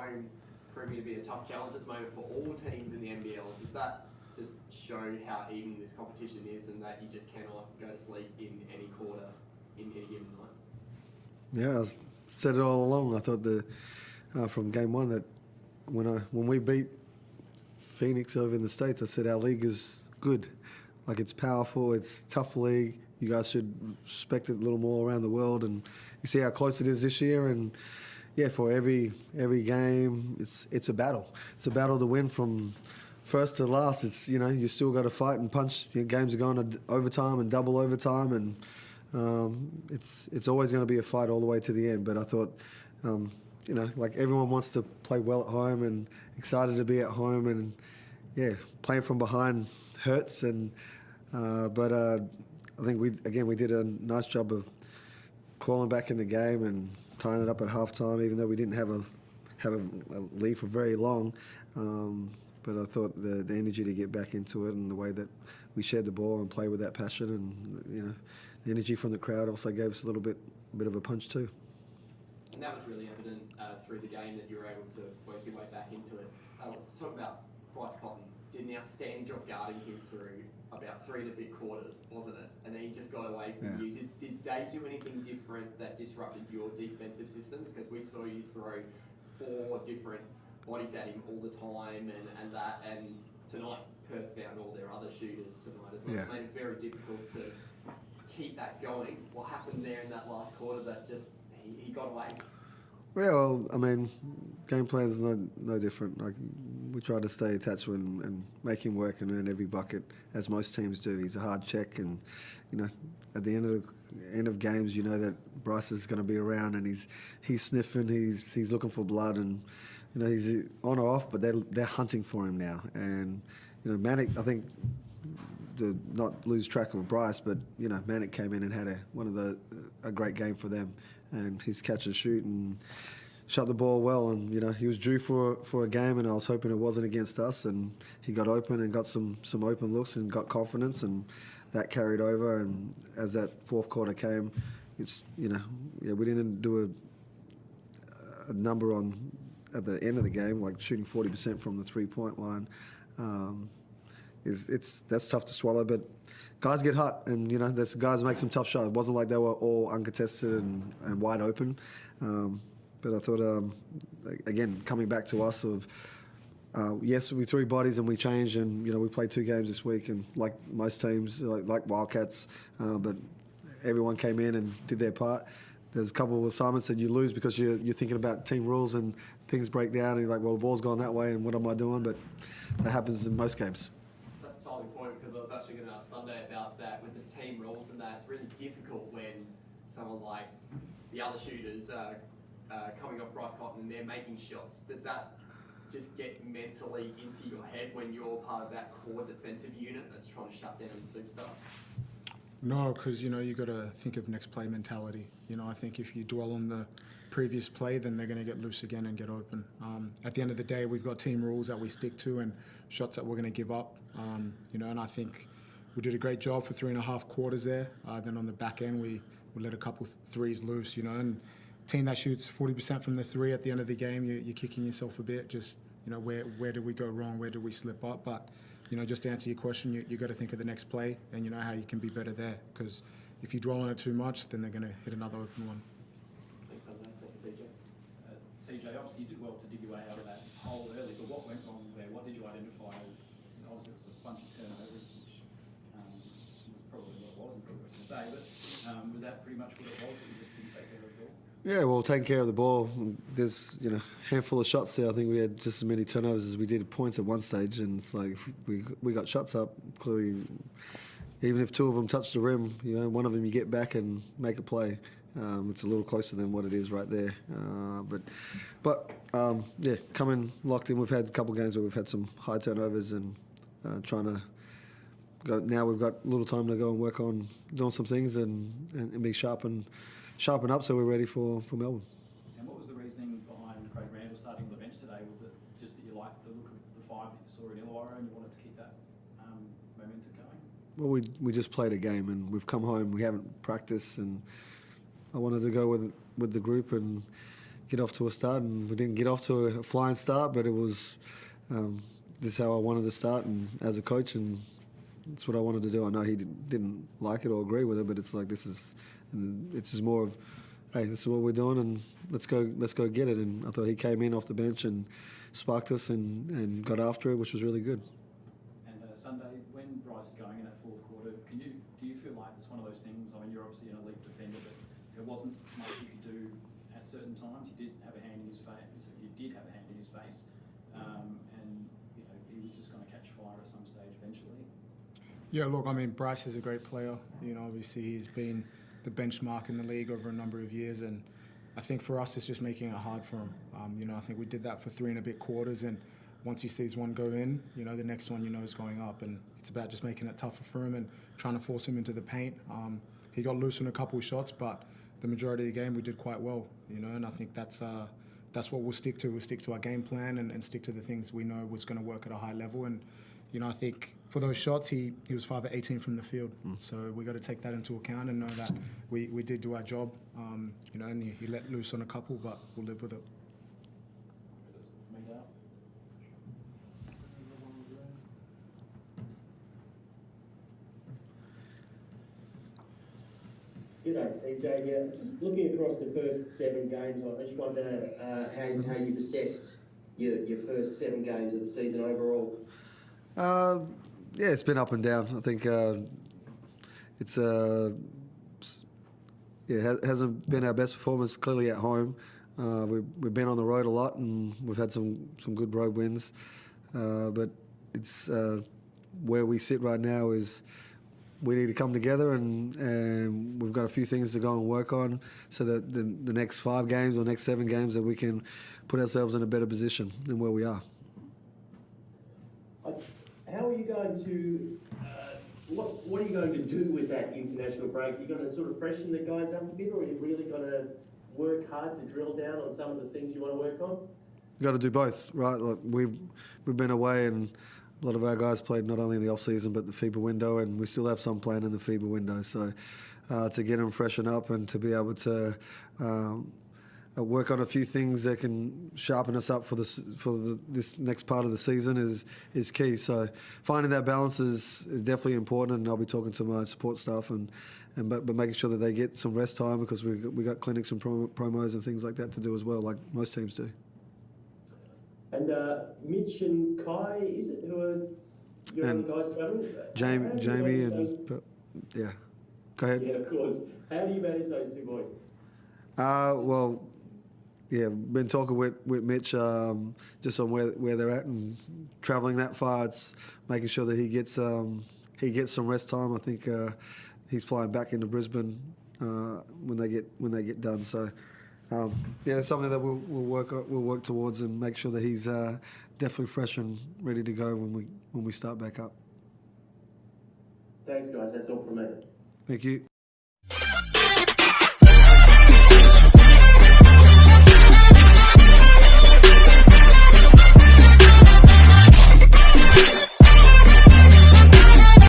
home proving to be a tough challenge at the moment for all teams in the NBL. Does that just show how even this competition is and that you just cannot go to sleep in any quarter in any given night? Yeah, I said it all along. I thought from game one that when we beat Phoenix over in the States, I said our league is good. Like, it's powerful, it's a tough league. You guys should respect it a little more around the world. And you see how close it is this year. And yeah, for every game, it's a battle. It's a battle to win from first to last. It's, you still got to fight and punch. Games are going to overtime and double overtime, and it's always going to be a fight all the way to the end. But I thought, like, everyone wants to play well at home and excited to be at home, and yeah, playing from behind hurts. And but I think we did a nice job of crawling back in the game and tying it up at halftime, even though we didn't have a lead for very long. But I thought the energy to get back into it and the way that we shared the ball and play with that passion, and the energy from the crowd also gave us a bit of a punch too. And that was really evident through the game that you were able to work your way back into it. Let's talk about Bryce Cotton. Did an outstanding job guarding him through about 3 and a bit quarters, wasn't it? And then he just got away from you. Did they do anything different that disrupted your defensive systems? Because we saw you throw 4 different bodies at him all the time, and tonight Perth found all their other shooters tonight as well. It made it very difficult to keep that going. What happened there in that last quarter that just he got away? Well, I mean, game plan is no different. Like, we try to stay attached to him and make him work and earn every bucket, as most teams do. He's a hard check, and at the end of games, that Bryce is going to be around, and he's sniffing, he's looking for blood, and he's on or off, but they're hunting for him now. And Manic, I think, to not lose track of Bryce, but Manic came in and had a great game for them, and his catch and shoot and shot the ball well, and he was due for a game, and I was hoping it wasn't against us, and he got open and got some open looks and got confidence, and that carried over. And as that fourth quarter came, it's we didn't do a number at the end of the game, like shooting 40% from the 3-point line. That's tough to swallow, but guys get hot, and there's guys make some tough shots. It wasn't like they were all uncontested and wide open. But I thought, again, coming back to us, yes, we 3 bodies and we changed, and we played 2 games this week, and like most teams, like Wildcats, but everyone came in and did their part. There's a couple of assignments that you lose because you're thinking about team rules and things break down, and you're like, well, the ball's gone that way, and what am I doing? But that happens in most games. That's a totally point, because I was actually going to ask Sunday about that with the team rules and that. It's really difficult when someone like the other shooters are coming off Bryce Cotton and they're making shots. Does that just get mentally into your head when you're part of that core defensive unit that's trying to shut down the superstars? No, because you got to think of next play mentality. I think if you dwell on the previous play, then they're going to get loose again and get open. At the end of the day, we've got team rules that we stick to and shots that we're going to give up. And I think we did a great job for 3.5 quarters there. Then on the back end, we let a couple threes loose. And team that shoots 40% from the 3 at the end of the game, you're kicking yourself a bit. Just where do we go wrong? Where do we slip up? But just to answer your question, you got to think of the next play and how you can be better there. Because if you dwell on it too much, then they're going to hit another open one. Thanks, Sunday. Thanks, CJ. CJ, obviously you did well to dig your way out of that hole early, but what went wrong there? What did you identify as? Obviously, it was a bunch of turnovers, which was probably what it wasn't probably what to say, but was that pretty much what it was, that you just didn't take care of the ball? Yeah, well, taking care of the ball, there's a handful of shots there. I think we had just as many turnovers as we did points at one stage, and it's like if we got shots up. Clearly, even if 2 of them touch the rim, one of them you get back and make a play. It's a little closer than what it is right there. But coming locked in. We've had a couple of games where we've had some high turnovers, and trying to go. Now we've got a little time to go and work on doing some things and be sharpen up so we're ready for Melbourne. And what was the reasoning behind Craig Randall starting on the bench today? Was it just that you liked the look of the 5 that you saw in Illawarra and you wanted to keep that momentum going? Well, we just played a game and we've come home. We haven't practiced, and I wanted to go with the group and get off to a start, and we didn't get off to a flying start, but it was this is how I wanted to start, and as a coach, and it's what I wanted to do. I know he didn't like it or agree with it, but it's like this is more of, hey, this is what we're doing, and let's go get it. And I thought he came in off the bench and sparked us and got after it, which was really good. And Sunday, when Bryce is going in that fourth quarter, do you feel like it's one of those things? I mean, you're obviously an elite defender, but there wasn't much you could do at certain times. You did have a hand in his face. And you know he was just going to catch fire at some stage eventually. Yeah, look, I mean, Bryce is a great player. You know, obviously he's been the benchmark in the league over a number of years, and I think for us it's just making it hard for him. You know, I think we did that for 3 and a bit quarters, and once he sees one go in, you know, the next one, you know, is going up, and it's about just making it tougher for him and trying to force him into the paint. He got loose on a couple of shots, but the majority of the game we did quite well, you know, and I think that's what we'll stick to. We'll stick to our game plan and stick to the things we know was going to work at a high level. And you know, I think for those shots, he was 5 of 18 from the field. So we got to take that into account and know that we did do our job. You know, and he let loose on a couple, but we'll live with it. G'day, CJ. Yeah, just looking across the first 7 games, I just wonder how you've assessed your first 7 games of the season overall. Yeah, it's been up and down. I think hasn't been our best performance clearly at home. We've been on the road a lot, and we've had some good road wins. But it's where we sit right now is we need to come together, and we've got a few things to go and work on, so that the next 5 games or next 7 games that we can put ourselves in a better position than where we are. How are you going to? What are you going to do with that international break? Are you going to sort of freshen the guys up a bit, or are you really going to work hard to drill down on some of the things you want to work on? You've got to do both, right? Like we've been away, and a lot of our guys played not only in the off season but the FIBA window, and we still have some playing in the FIBA window. So to get them freshen up and to be able to work on a few things that can sharpen us up for this next part of the season is key. So finding that balance is definitely important, and I'll be talking to my support staff but making sure that they get some rest time, because we got clinics and promos and things like that to do as well, like most teams do. And Mitch and Kai, is it, who are your other guys travelling? Jamie yeah. Go ahead. Yeah, of course. How do you manage those 2 boys? Well, yeah, been talking with Mitch just on where they're at, and travelling that far, it's making sure that he gets some rest time. I think he's flying back into Brisbane when they get done. So yeah, it's something that we'll work towards and make sure that he's definitely fresh and ready to go when we start back up. Thanks, guys. That's all from me. Thank you.